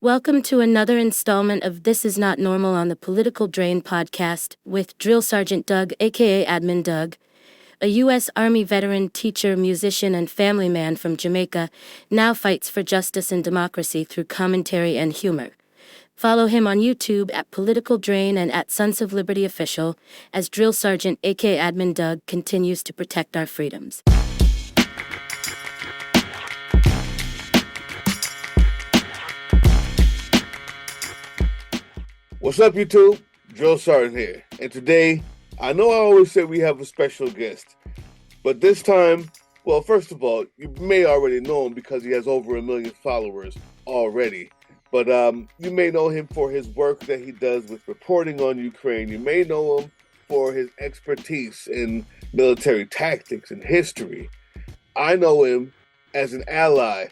Welcome to another installment of This Is Not Normal on the Political Drain podcast with Drill Sergeant Doug, aka Admin Doug, a U.S. Army veteran, teacher, musician, and family man from Jamaica, now fights for justice and democracy through commentary and humor. Follow him on YouTube at Political Drain and at Sons of Liberty Official as Drill Sergeant, aka Admin Doug, continues to protect our freedoms. What's up, YouTube? Drill Sergeant here. And today, I know I always say we have a special guest, but this time, well, first of all, you may already know him because he has over 1 million followers already. But you may know him for his work that he does with reporting on Ukraine. You may know him for his expertise in military tactics and history. I know him as an ally,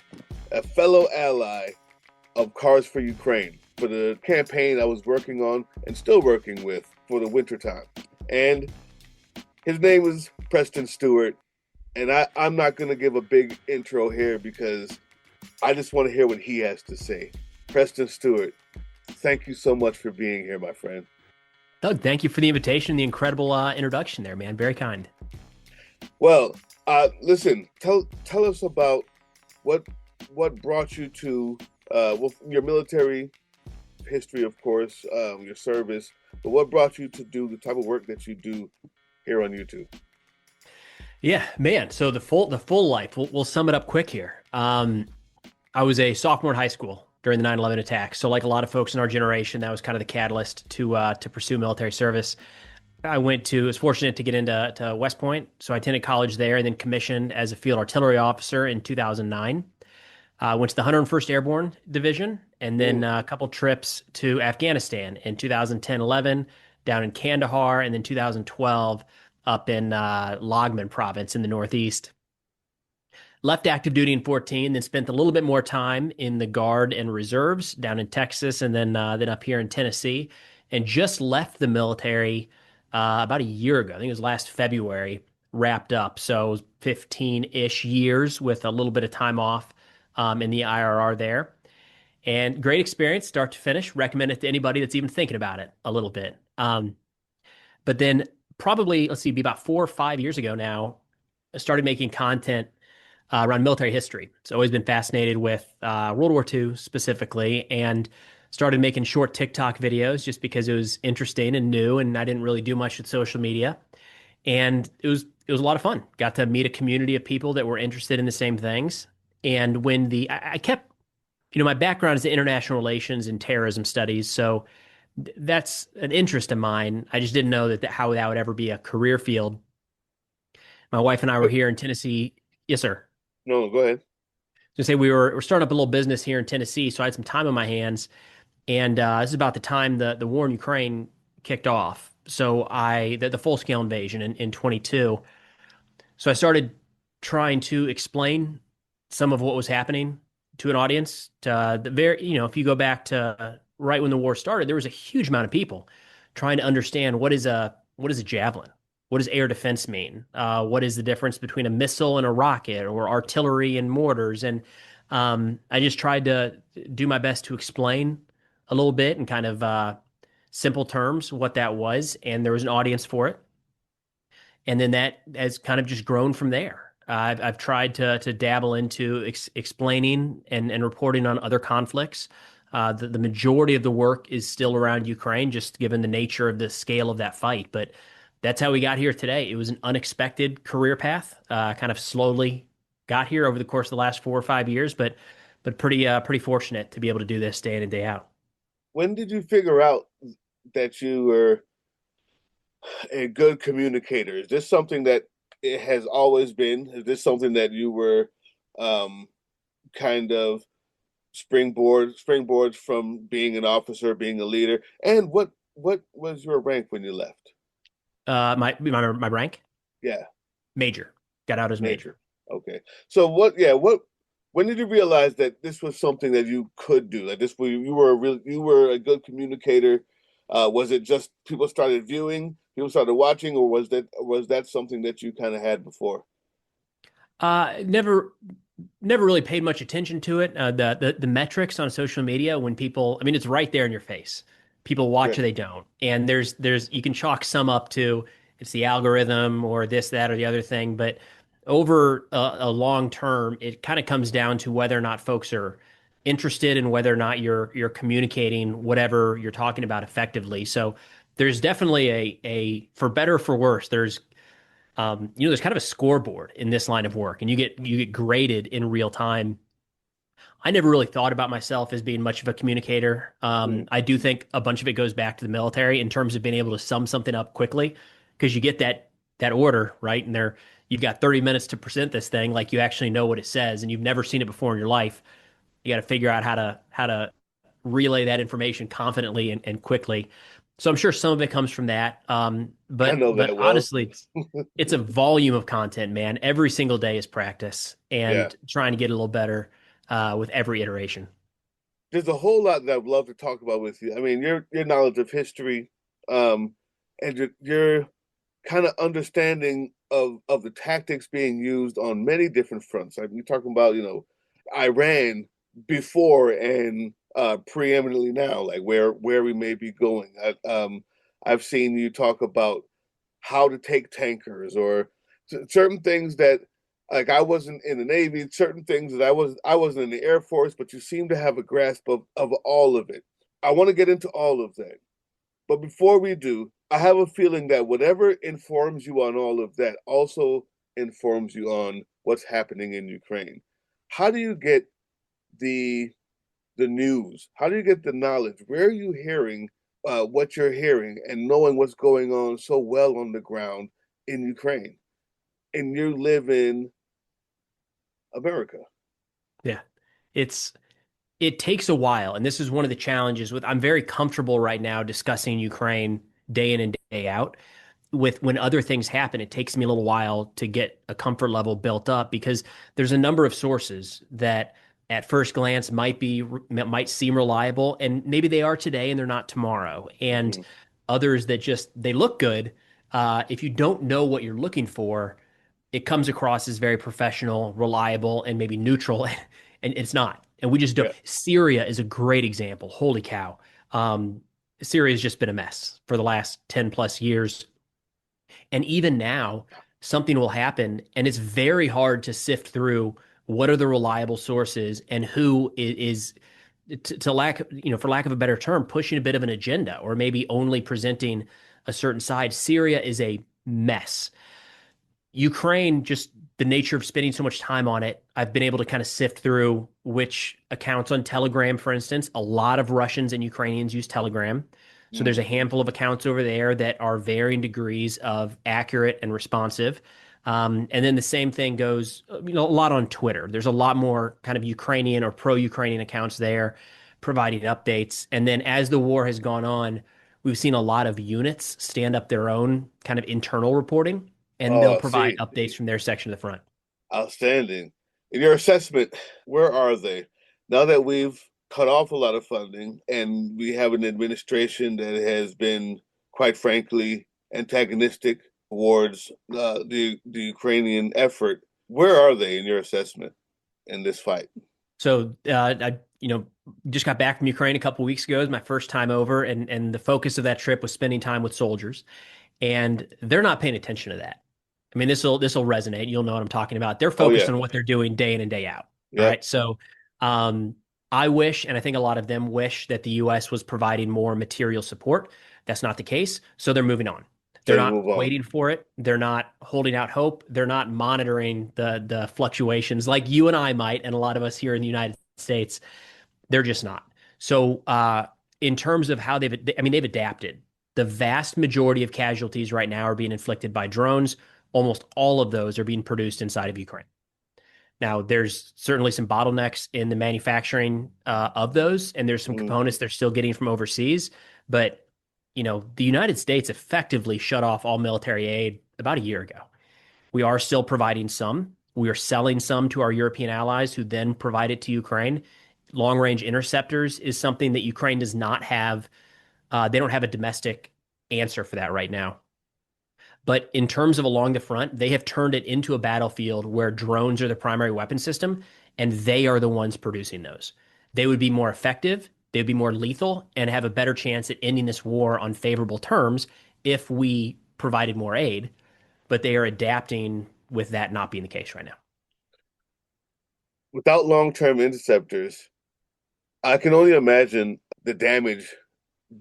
a fellow ally of Cars for Ukraine, for the campaign I was working on and still working with for the wintertime. And his name is Preston Stewart. And I'm not going to give a big intro here because I just want to hear what he has to say. Preston Stewart, thank you so much for being here, my friend. Doug, thank you for the invitation, the incredible introduction there, man. Very kind. Well, listen, tell us about what brought you to your military history, of course, your service, but what brought you to do the type of work that you do here on YouTube? Yeah, man. So the full life. We'll sum it up quick here. I was a sophomore in high school during the 9/11 attacks. So like a lot of folks in our generation, that was kind of the catalyst to pursue military service. I was fortunate to get into West Point. So I attended college there and then commissioned as a field artillery officer in 2009. Went to the 101st Airborne Division and then a couple trips to Afghanistan in 2010-11, down in Kandahar, and then 2012 up in Logman province in the Northeast. Left active duty in 14, then spent a little bit more time in the Guard and Reserves down in Texas and then up here in Tennessee, and just left the military about a year ago. I think it was last February, wrapped up. So 15-ish years with a little bit of time off in the IRR there. And great experience, start to finish. Recommend it to anybody that's even thinking about it a little bit. But then probably, let's see, be about 4 or 5 years ago now, I started making content around military history. So always been fascinated with World War II specifically, and started making short TikTok videos just because it was interesting and new, and I didn't really do much with social media. And it was a lot of fun. Got to meet a community of people that were interested in the same things. And when I kept, my background is in international relations and terrorism studies, so that's an interest of mine. I just didn't know how that would ever be a career field. My wife and I were here in Tennessee. Yes, sir. No, go ahead. To say we're starting up a little business here in Tennessee, so I had some time on my hands, and this is about the time the war in Ukraine kicked off. So the full scale invasion in 22. So I started trying to explain some of what was happening to an audience. If you go back to right when the war started, there was a huge amount of people trying to understand what is a javelin. What does air defense mean? What is the difference between a missile and a rocket, or artillery and mortars? And I just tried to do my best to explain a little bit in kind of simple terms what that was, and there was an audience for it. And then that has kind of just grown from there. I've tried to dabble into explaining and reporting on other conflicts. The majority of the work is still around Ukraine, just given the nature of the scale of that fight. But that's how we got here today. It was an unexpected career path. Kind of slowly got here over the course of the last 4 or 5 years, but pretty fortunate to be able to do this day in and day out. When did you figure out that you were a good communicator? Is this something that it has always been? Is this something that you were kind of springboards from being an officer, being a leader? And what was your rank when you left? My rank? Yeah. Major. Got out as major. Okay. So when did you realize that this was something that you could do? Like you were a good communicator. Was it just people started viewing, people started watching, or was that something that you kind of had before? Never Never really paid much attention to it. The metrics on social media when people, I mean, it's right there in your face. People Yeah, watch or they don't, and there's you can chalk some up to it's the algorithm or this, that, or the other thing, but over a long term, it kind of comes down to whether or not folks are interested and whether or not you're communicating whatever you're talking about effectively. So there's definitely a for better or for worse, there's kind of a scoreboard in this line of work, and you get graded in real time. I never really thought about myself as being much of a communicator. mm, I do think a bunch of it goes back to the military in terms of being able to sum something up quickly, because you get that order right, and there you've got 30 minutes to present this thing like you actually know what it says, and you've never seen it before in your life. You got to figure out how to relay that information confidently and quickly. So I'm sure some of it comes from that. I But know but that well. honestly, it's a volume of content, man. Every single day is practice Yeah, and trying to get a little better with every iteration. there's a whole lot that I'd love to talk about with you. I mean, your knowledge of history, um, and your kind of understanding of the tactics being used on many different fronts. Like you're talking about, Iran before and preeminently now, like where we may be going. I've seen you talk about how to take tankers or certain things that like I wasn't in the Navy, certain things that I wasn't in the Air Force, but you seem to have a grasp of all of it. I want to get into all of that. But before we do, I have a feeling that whatever informs you on all of that also informs you on what's happening in Ukraine. How do you get the the news? How do you get the knowledge? Where are you hearing what you're hearing and knowing what's going on so well on the ground in Ukraine? And you live in America. Yeah. It's it takes a while, and this is one of the challenges with I'm very comfortable right now discussing Ukraine day in and day out. With when other things happen, it takes me a little while to get a comfort level built up because there's a number of sources that at first glance might seem reliable, and maybe they are today and they're not tomorrow. And Mm-hmm. others that just they look good. If you don't know what you're looking for, it comes across as very professional, reliable, and maybe neutral, and it's not. And we just don't. Yeah. Syria is a great example. Holy cow. Syria has just been a mess for the last 10 plus years. And even now, something will happen, and it's very hard to sift through what are the reliable sources and who is to lack, for lack of a better term, pushing a bit of an agenda or maybe only presenting a certain side. Syria is a mess. Ukraine, just the nature of spending so much time on it, I've been able to kind of sift through which accounts on Telegram, for instance. A lot of Russians and Ukrainians use Telegram. So there's a Mm-hmm. handful of accounts over there that are varying degrees of accurate and responsive. And then the same thing goes, a lot on Twitter. There's a lot more kind of Ukrainian or pro-Ukrainian accounts there providing updates. And then as the war has gone on, we've seen a lot of units stand up their own kind of internal reporting, and they'll Oh, I provide see. updates from their section of the front. Outstanding. In your assessment, where are they? Now that we've cut off a lot of funding and we have an administration that has been, quite frankly, antagonistic towards the Ukrainian effort, where are they in your assessment in this fight? So I, just got back from Ukraine a couple of weeks ago. It was my first time over, and the focus of that trip was spending time with soldiers, and they're not paying attention to that. I mean, this will resonate. You'll know what I'm talking about. They're Oh focused yeah, on what they're doing day in and day out. All yep. right. So um, I wish, and I think a lot of them wish that the U.S. was providing more material support. That's not the case. So they're moving on. So They're you not move on. waiting for it. They're not holding out hope. They're not monitoring the fluctuations like you and I might, and a lot of us here in the United States. They're just not. So in terms of how they've adapted. The vast majority of casualties right now are being inflicted by drones. Almost all of those are being produced inside of Ukraine. Now, there's certainly some bottlenecks in the manufacturing of those, and there's some Mm, components they're still getting from overseas. But, the United States effectively shut off all military aid about a year ago. We are still providing some. We are selling some to our European allies who then provide it to Ukraine. Long range interceptors is something that Ukraine does not have. They don't have a domestic answer for that right now. But in terms of along the front, they have turned it into a battlefield where drones are the primary weapon system, and they are the ones producing those. They would be more effective, they would be more lethal, and have a better chance at ending this war on favorable terms if we provided more aid. But they are adapting with that not being the case right now. Without long-term interceptors, I can only imagine the damage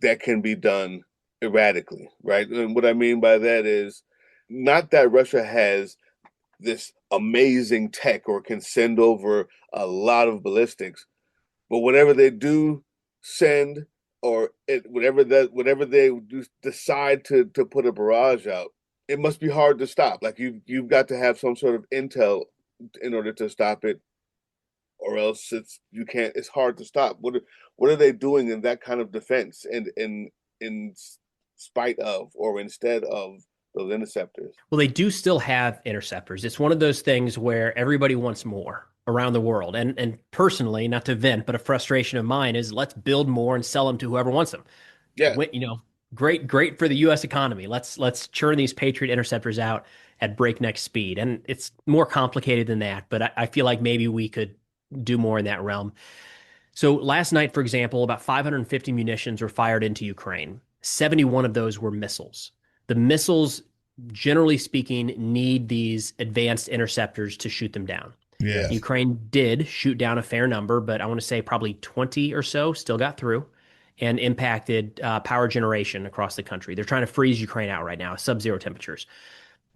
that can be done erratically, right? And what I mean by that is not that Russia has this amazing tech or can send over a lot of ballistics, but whatever they do send, or whatever they do decide to put a barrage out, it must be hard to stop. Like you've got to have some sort of intel in order to stop it, or else it's hard to stop. What are they doing in that kind of defense, and in spite of or instead of those interceptors? Well, they do still have interceptors. It's one of those things where everybody wants more around the world. And personally, not to vent, but a frustration of mine is let's build more and sell them to whoever wants them. Yeah. Great for the US economy. Let's churn these Patriot interceptors out at breakneck speed. And it's more complicated than that, but I feel like maybe we could do more in that realm. So last night, for example, about 550 munitions were fired into Ukraine. 71 of those were missiles. The missiles, generally speaking, need these advanced interceptors to shoot them down. Yeah. Ukraine did shoot down a fair number, but I want to say probably 20 or so still got through and impacted power generation across the country. They're trying to freeze Ukraine out right now, sub-zero temperatures.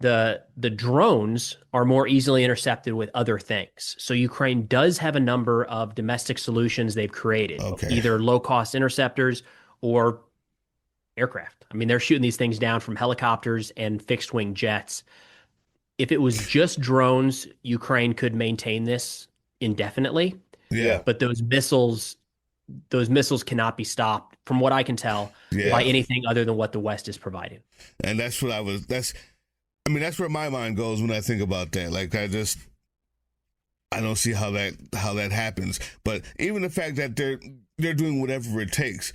The drones are more easily intercepted with other things. So Ukraine does have a number of domestic solutions they've created, either low-cost interceptors or aircraft. I mean, they're shooting these things down from helicopters and fixed-wing jets. If it was just drones, Ukraine could maintain this indefinitely. Yeah. But those missiles cannot be stopped, from what I can tell, by anything other than what the West is providing. And that's where my mind goes when I think about that. Like I don't see how that happens. But even the fact that they're doing whatever it takes.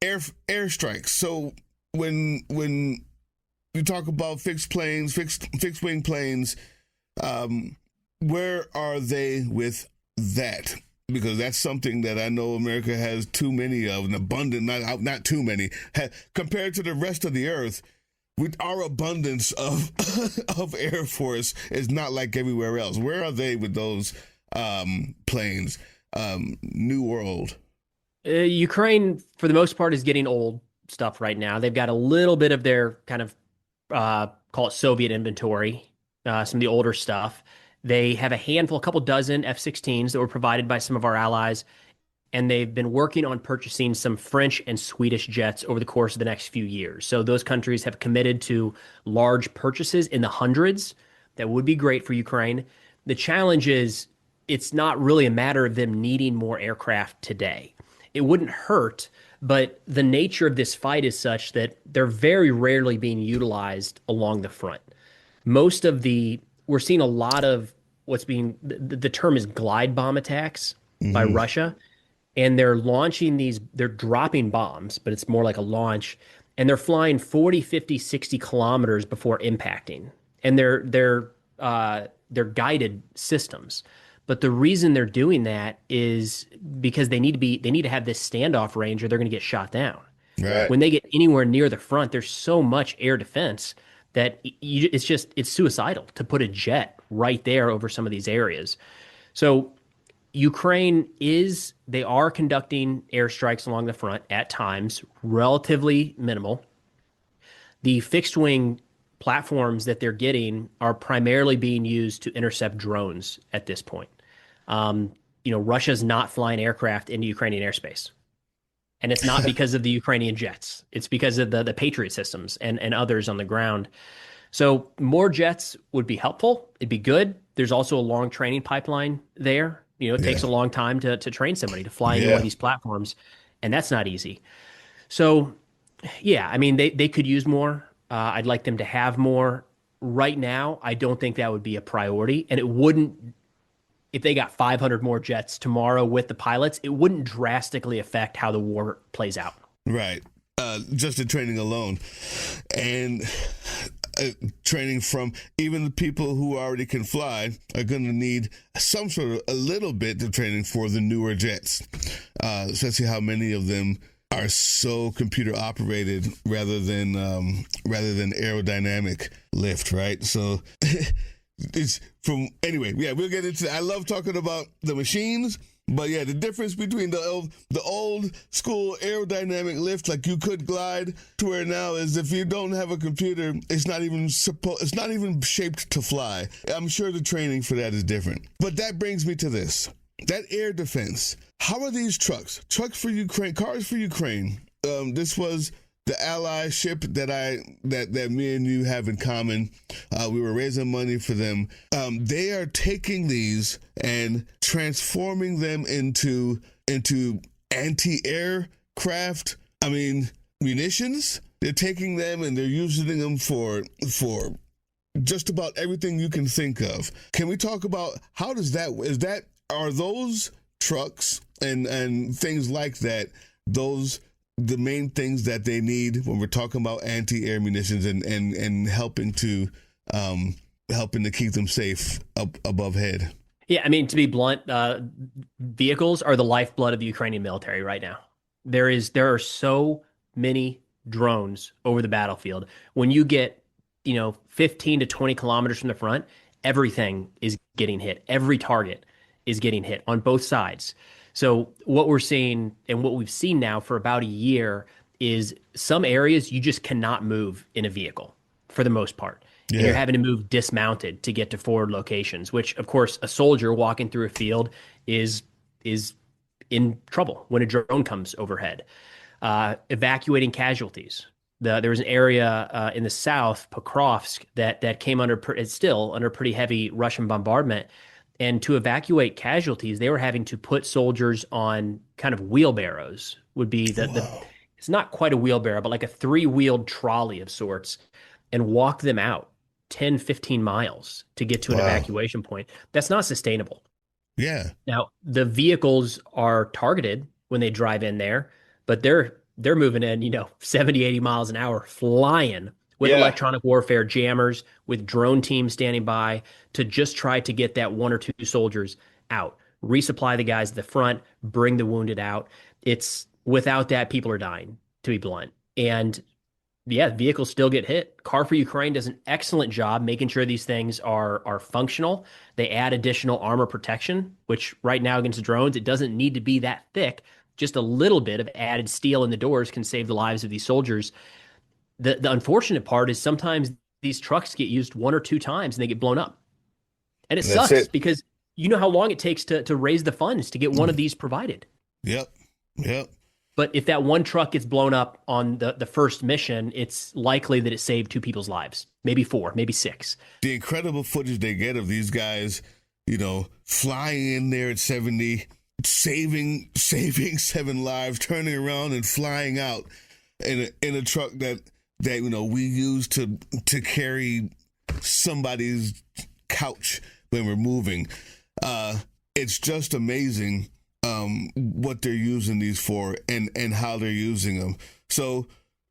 Airstrikes. So when you talk about fixed wing planes, where are they with that? Because that's something that I know America has too many of, an abundant, not too many, compared to the rest of the earth. With our abundance of Air Force is not like everywhere else. Where are they with those planes? New World. Ukraine, for the most part, is getting old stuff right now. They've got a little bit of their kind of call it Soviet inventory, some of the older stuff. They have a couple dozen F-16s that were provided by some of our allies, and they've been working on purchasing some French and Swedish jets over the course of the next few years. So those countries have committed to large purchases in the hundreds. That would be great for Ukraine. The challenge is it's not really a matter of them needing more aircraft today. It wouldn't hurt, but the nature of this fight is such that they're very rarely being utilized along the front. We're seeing a lot of the term is glide bomb attacks by Russia. And they're dropping bombs, but it's more like a launch. And they're flying 40, 50, 60 kilometers before impacting. And they're guided systems. But the reason they're doing that is because they need to have this standoff range or they're going to get shot down. Right. When they get anywhere near the front, there's so much air defense that it's suicidal to put a jet right there over some of these areas. So Ukraine they are conducting airstrikes along the front at times, relatively minimal. The fixed wing platforms that they're getting are primarily being used to intercept drones at this point. Russia's not flying aircraft into Ukrainian airspace. And it's not because of the Ukrainian jets. It's because of the Patriot systems and others on the ground. So more jets would be helpful. It'd be good. There's also a long training pipeline there. It takes a long time to train somebody to fly into one of these platforms, and that's not easy. So, I mean, they could use more. I'd like them to have more. Right now, I don't think that would be a priority, and it wouldn't. If they got 500 more jets tomorrow with the pilots, it wouldn't drastically affect how the war plays out. Right. Just the training alone. And training from even the people who already can fly are going to need some sort of a little bit of training for the newer jets, especially how many of them are so computer operated rather than aerodynamic lift, right? So it's anyway, we'll get into that. I love talking about the machines, but yeah, the difference between the old school aerodynamic lift, like you could glide, to where now is if you don't have a computer, it's not even shaped to fly. I'm sure the training for that is different. But that brings me to this. That air defense. How are these trucks for Ukraine, cars for Ukraine? This was the ally ship that me and you have in common. We were raising money for them. They are taking these and transforming them into anti-aircraft, munitions. They're taking them and they're using them for just about everything you can think of. Can we talk about are those trucks and things like that, the main things that they need when we're talking about anti-air munitions and helping to keep them safe up above head? Yeah, to be blunt, vehicles are the lifeblood of the Ukrainian military right now. There are so many drones over the battlefield. When you get 15 to 20 kilometers from the front, everything is getting hit. Every target is getting hit on both sides. So what we're seeing and what we've seen now for about a year is some areas you just cannot move in a vehicle for the most part. Yeah. And you're having to move dismounted to get to forward locations, which of course a soldier walking through a field is in trouble when a drone comes overhead. Evacuating casualties. There was an area in the south, Pokrovsk, that came it's still under pretty heavy Russian bombardment. And to evacuate casualties, they were having to put soldiers on kind of wheelbarrows, would be it's not quite a wheelbarrow, but like a 3-wheeled trolley of sorts, and walk them out 10, 15 miles to get to an evacuation point. That's not sustainable. Yeah. Now, the vehicles are targeted when they drive in there, but they're moving in, 70, 80 miles an hour, flying with electronic warfare jammers, with drone teams standing by to just try to get that 1 or 2 soldiers out, resupply the guys at the front, bring the wounded out. It's without that, people are dying, to be blunt. And vehicles still get hit. Car for Ukraine does an excellent job making sure these things are functional. They add additional armor protection, which right now against drones, it doesn't need to be that thick. Just a little bit of added steel in the doors can save the lives of these soldiers. The unfortunate part is sometimes these trucks get used 1 or 2 times and they get blown up. And it sucks because you know how long it takes to raise the funds to get one of these provided. Yep. But if that one truck gets blown up on the first mission, it's likely that it saved 2 people's lives, maybe 4, maybe 6. The incredible footage they get of these guys, flying in there at 70, saving 7 lives, turning around and flying out in a truck that we use to carry somebody's couch when we're moving. It's just amazing what they're using these for and how they're using them. So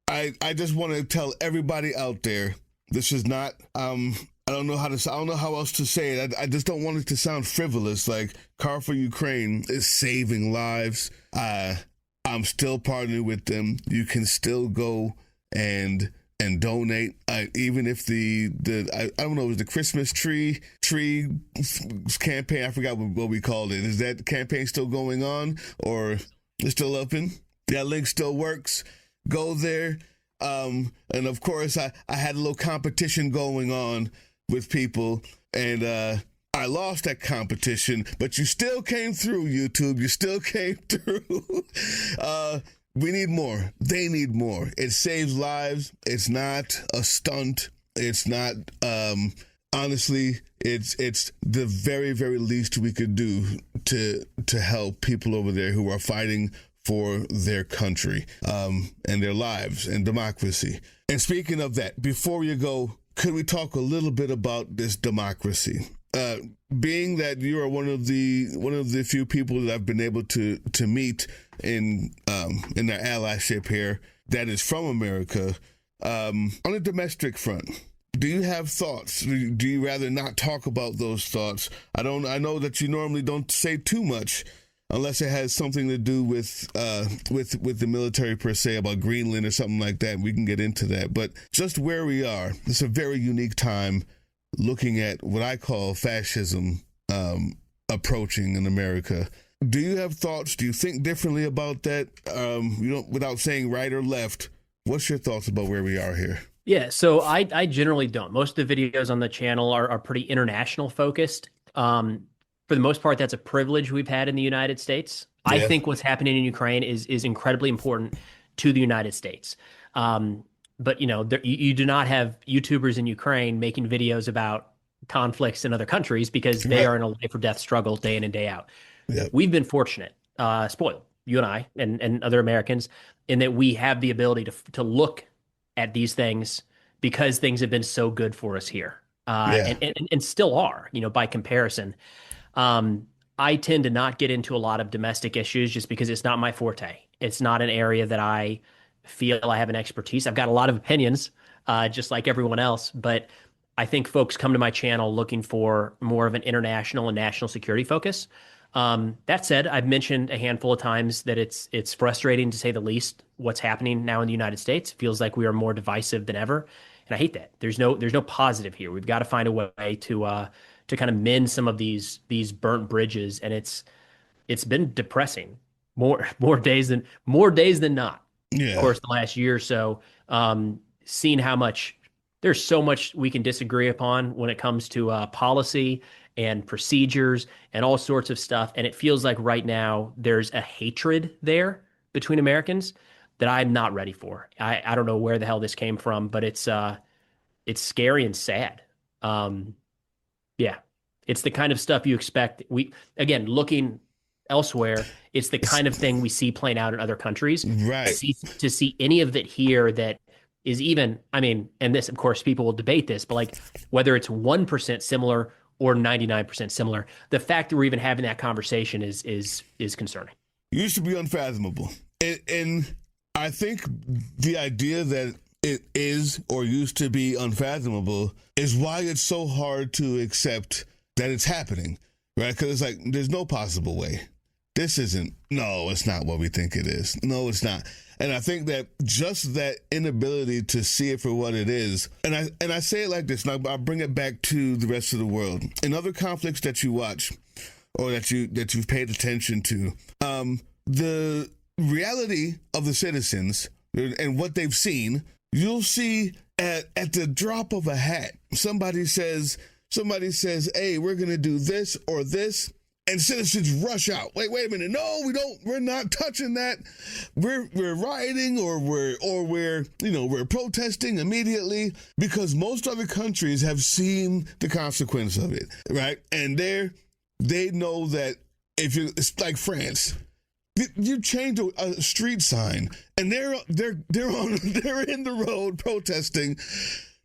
I just want to tell everybody out there, this is not I don't know how else to say it. I just don't want it to sound frivolous. Like Car for Ukraine is saving lives. I'm still partnering with them. You can still go and donate, even if I don't know, it was the Christmas tree campaign. I forgot what we called it. Is that campaign still going on, or it's still open? That link still works. Go there. And of course, I had a little competition going on with people, and I lost that competition, but you still came through, YouTube. You still came through. We need more. They need more. It saves lives. It's not a stunt. It's not, honestly, it's the very, very least we could do to help people over there who are fighting for their country, and their lives and democracy. And speaking of that, before you go, could we talk a little bit about this democracy? Being that you are one of the few people that I've been able to meet in their allyship here that is from America, on a domestic front, do you have thoughts? Do you rather not talk about those thoughts? I know that you normally don't say too much unless it has something to do with the military per se, about Greenland or something like that. We can get into that. But just where we are, it's a very unique time looking at what I call fascism approaching in America. Do you have thoughts? Do you think differently about that? Without saying right or left, what's your thoughts about where we are here? Yeah, so I generally don't. Most of the videos on the channel are pretty international focused. For the most part, that's a privilege we've had in the United States. Yeah. I think what's happening in Ukraine is incredibly important to the United States. But you do not have YouTubers in Ukraine making videos about conflicts in other countries because they are in a life or death struggle day in and day out. Yep. We've been fortunate, spoiled, you and I and other Americans, in that we have the ability to look at these things because things have been so good for us here, and still are, by comparison. I tend to not get into a lot of domestic issues just because it's not my forte. It's not an area that I feel I have an expertise. I've got a lot of opinions, just like everyone else, but I think folks come to my channel looking for more of an international and national security focus. That said, I've mentioned a handful of times that it's frustrating, to say the least, what's happening now in the United States. It feels like we are more divisive than ever, and I hate that. There's no positive here. We've got to find a way to kind of mend some of these burnt bridges, and it's been depressing. More days than not. Yeah. Of course, the last year or so, seeing how much there's so much we can disagree upon when it comes to policy and procedures and all sorts of stuff. And it feels like right now there's a hatred there between Americans that I'm not ready for. I don't know where the hell this came from, but it's scary and sad. Yeah, it's the kind of stuff you expect. Looking elsewhere, it's the kind of thing we see playing out in other countries. Right. To see any of it here that is even, and this, of course, people will debate this, but like whether it's 1% similar or 99% similar, the fact that we're even having that conversation is concerning. Used to be unfathomable. And I think the idea that it is or used to be unfathomable is why it's so hard to accept that it's happening, right? Because it's like, there's no possible way. It's not what we think it is. No, it's not. And I think that just that inability to see it for what it is, and I say it like this, and I'll bring it back to the rest of the world. In other conflicts that you watch or that you've paid attention to, the reality of the citizens and what they've seen, you'll see at the drop of a hat, somebody says, hey, we're going to do this or this. And citizens rush out. Wait a minute. No, we're not touching that. We're rioting or we're protesting immediately, because most other countries have seen the consequence of it, right? And they know that it's like France. You change a street sign and they're in the road protesting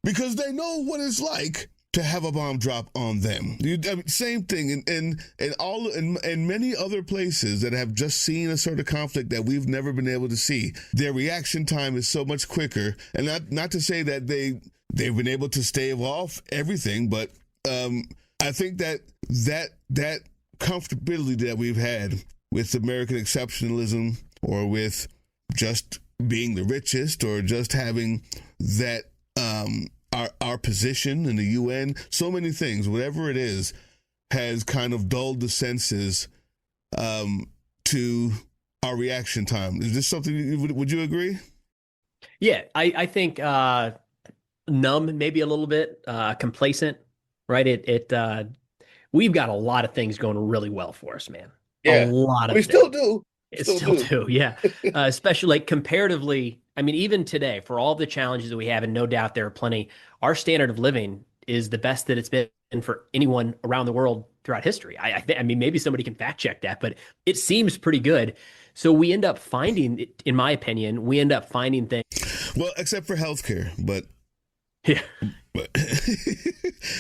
because they know what it's like to have a bomb drop on them. Same thing in many other places that have just seen a sort of conflict that we've never been able to see. Their reaction time is so much quicker, and not to say that they've been able to stave off everything, but I think that comfortability that we've had with American exceptionalism, or with just being the richest, or just having that our position in the UN, so many things, whatever it is, has kind of dulled the senses to our reaction time. Is this something would you agree? Yeah, I think numb, maybe a little bit, complacent, right? We've got a lot of things going really well for us, man. Yeah, a lot of we things. Still do. Still do, yeah. Especially like comparatively, even today, for all the challenges that we have, and no doubt there are plenty, our standard of living is the best that it's been for anyone around the world throughout history. I mean, maybe somebody can fact check that, but it seems pretty good. So we end up finding, in my opinion, things. Well, except for healthcare, but. Yeah. But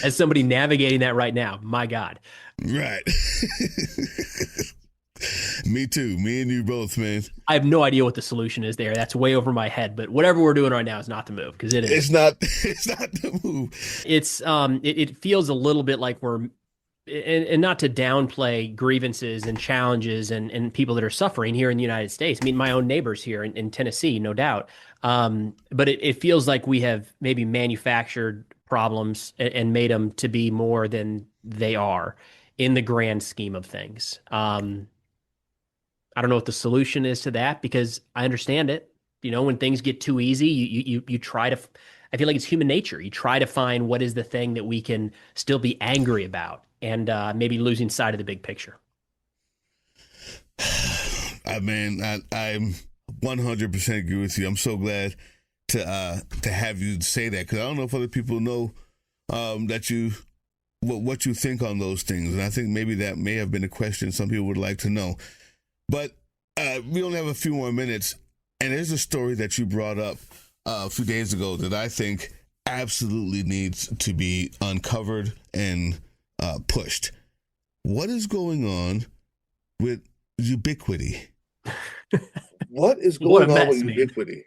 as somebody navigating that right now, my God. Right. Me too. Me and you both, man. I have no idea what the solution is there. That's way over my head. But whatever we're doing right now is not the move, because it is. It's not. It's not the move. It feels a little bit like we're, and not to downplay grievances and challenges and people that are suffering here in the United States. I mean, my own neighbors here in Tennessee, no doubt. But it feels like we have maybe manufactured problems and made them to be more than they are in the grand scheme of things. I don't know what the solution is to that, because I understand it. You know, when things get too easy, you try to, I feel like it's human nature. You try to find what is the thing that we can still be angry about, and maybe losing sight of the big picture. I'm 100% agree with you. I'm so glad to have you say that, because I don't know if other people know that you what you think on those things, and I think maybe that may have been a question some people would like to know. But we only have a few more minutes, and there's a story that you brought up a few days ago that I think absolutely needs to be uncovered and pushed. What is going on with Ubiquiti? What is going on with man. Ubiquiti?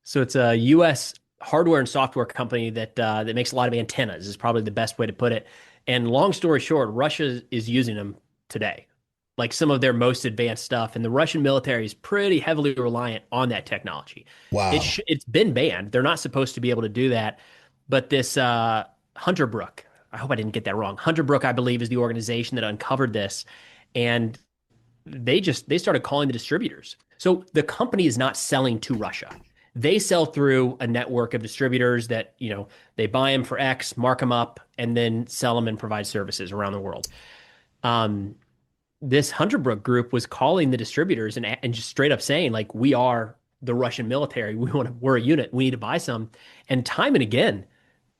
So it's a U.S. hardware and software company that makes a lot of antennas, is probably the best way to put it. And long story short, Russia is using them today, like some of their most advanced stuff. And the Russian military is pretty heavily reliant on that technology. Wow. It's been banned. They're not supposed to be able to do that. But this Hunter Brook, I hope I didn't get that wrong. Hunter Brook, I believe, is the organization that uncovered this. And they started calling the distributors. So the company is not selling to Russia. They sell through a network of distributors that, you know, they buy them for X, mark them up, and then sell them and provide services around the world. This Hunter Brook group was calling the distributors and just straight up saying, like, we are the Russian military. We're a unit. We need to buy some. And time and again,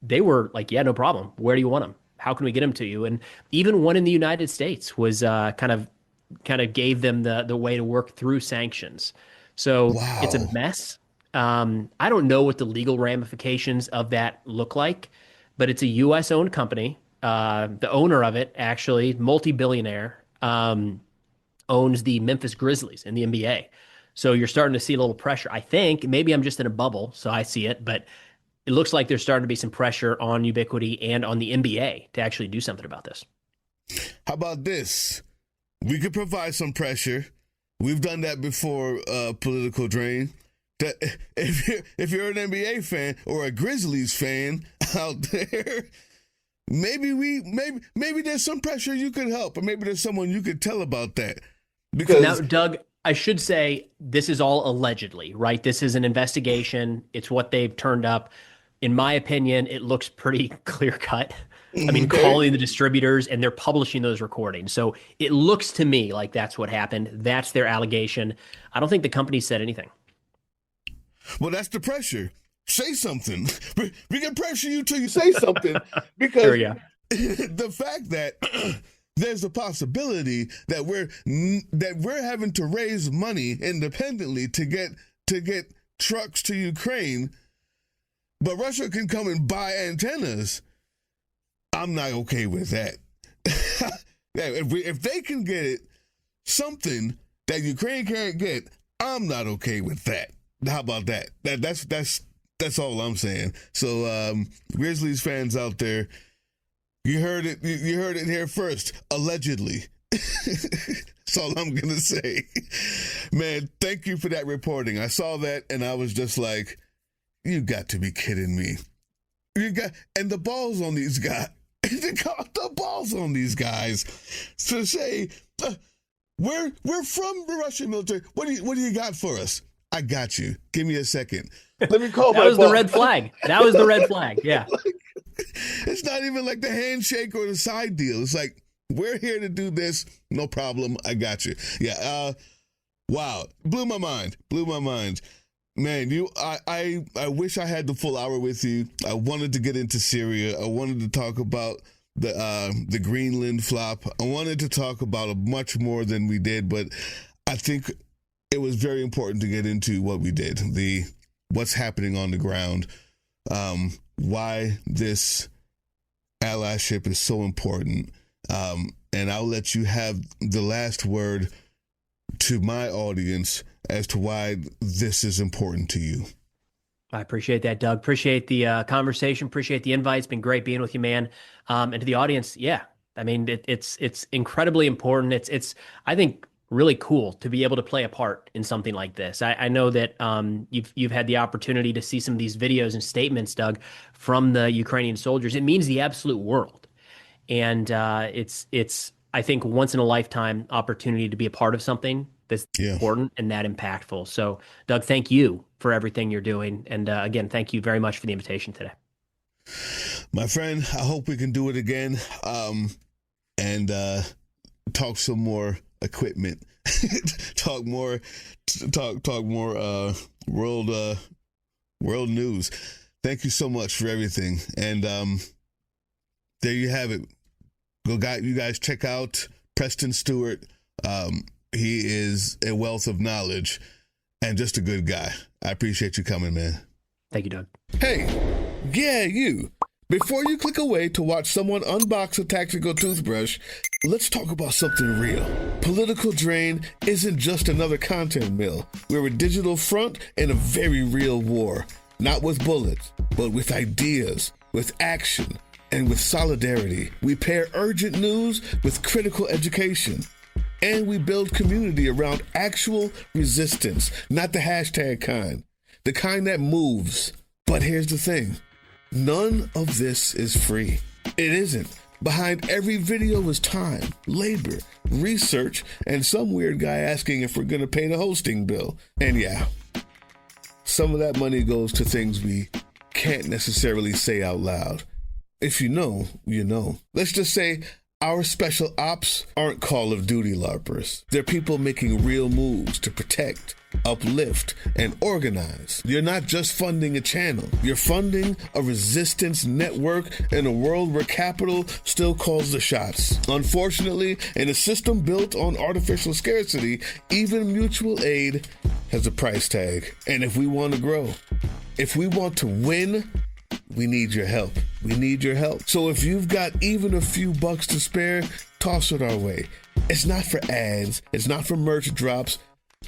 they were like, yeah, no problem. Where do you want them? How can we get them to you? And even one in the United States was kind of gave them the way to work through sanctions. So Wow. It's a mess. I don't know what the legal ramifications of that look like, but it's a U.S. owned company. The owner of it, actually, multi-billionaire, owns the Memphis Grizzlies in the NBA. So you're starting to see a little pressure. I think maybe I'm just in a bubble, so I see it, but it looks like there's starting to be some pressure on Ubiquiti and on the NBA to actually do something about this. How about this? We could provide some pressure. We've done that before, Political Drain. That if you're an NBA fan or a Grizzlies fan out there, maybe there's some pressure you could help, or maybe there's someone you could tell about that. Because now, Doug, I should say this is all allegedly, right? This is an investigation. It's what they've turned up. In my opinion, it looks pretty clear cut. I mean, calling the distributors, and they're publishing those recordings. So it looks to me like that's what happened. That's their allegation. I don't think the company said anything. Well, that's the pressure. Say something. We can pressure you till you say something, because Sure, yeah. the fact that there's a possibility that we're having to raise money independently to get trucks to Ukraine, but Russia can come and buy antennas. I'm not okay with that. If they can get something that Ukraine can't get, I'm not okay with that. How about that? That's all I'm saying. So, Grizzlies fans out there, you heard it. You heard it here first. Allegedly. That's all I'm gonna say. Man, thank you for that reporting. I saw that and I was just like, you got to be kidding me. And the balls on these guys. The balls on these guys to say, we're from the Russian military. What do you got for us? I got you. Give me a second. Let me call That was the red flag. That was the red flag. Yeah. It's not even like the handshake or the side deal. It's like, we're here to do this. No problem. I got you. Yeah. Wow. Blew my mind. Man, I wish I had the full hour with you. I wanted to get into Syria. I wanted to talk about the Greenland flop. I wanted to talk about much more than we did, but I think it was very important to get into what we did, what's happening on the ground, why this allyship is so important, And I'll let you have the last word to my audience as to why this is important to you. I appreciate that, Doug. Appreciate the conversation. Appreciate the invite. It's been great being with you, man. And to the audience, yeah, I mean, it's incredibly important. It's I think really cool to be able to play a part in something like this. I know that you've had the opportunity to see some of these videos and statements, Doug, from the Ukrainian soldiers. It means the absolute world, and it's I think once in a lifetime opportunity to be a part of something that's important and that impactful. So, Doug, thank you for everything you're doing. And again, thank you very much for the invitation today. My friend, I hope we can do it again and talk some more equipment, talk more world news. Thank you so much for everything. And there you have it. You guys check out Preston Stewart. He is a wealth of knowledge and just a good guy. I appreciate you coming, man. Thank you, Doug. Hey, yeah, you. Before you click away to watch someone unbox a tactical toothbrush, let's talk about something real. Political Drain isn't just another content mill. We're a digital front in a very real war. Not with bullets, but with ideas, with action, and with solidarity. We pair urgent news with critical education. And we build community around actual resistance, not the hashtag kind, the kind that moves. But here's the thing, none of this is free. It isn't. Behind every video is time, labor, research, and some weird guy asking if we're going to pay the hosting bill. And yeah, some of that money goes to things we can't necessarily say out loud. If you know, you know. Let's just say our special ops aren't Call of Duty LARPers. They're people making real moves to protect, uplift, and organize. You're not just funding a channel. You're funding a resistance network in a world where capital still calls the shots. Unfortunately, in a system built on artificial scarcity, even mutual aid has a price tag. And if we want to grow, if we want to win, we need your help. We need your help. So if you've got even a few bucks to spare, toss it our way. It's not for ads. It's not for merch drops,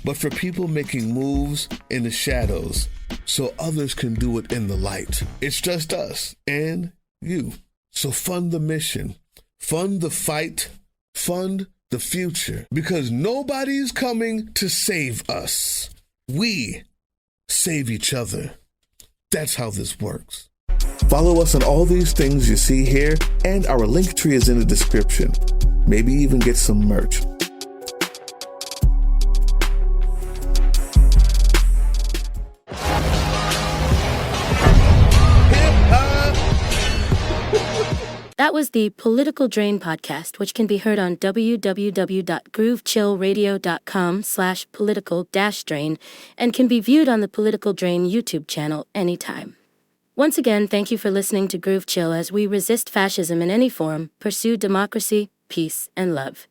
but for people making moves in the shadows so others can do it in the light. It's just us and you. So fund the mission, fund the fight, fund the future, because nobody's coming to save us. We save each other. That's how this works. Follow us on all these things you see here, and our link tree is in the description. Maybe even get some merch. That was the Political Drain podcast, which can be heard on www.groovechillradio.com/political-drain and can be viewed on the Political Drain YouTube channel anytime. Once again, thank you for listening to Groove Chill as we resist fascism in any form, pursue democracy, peace, and love.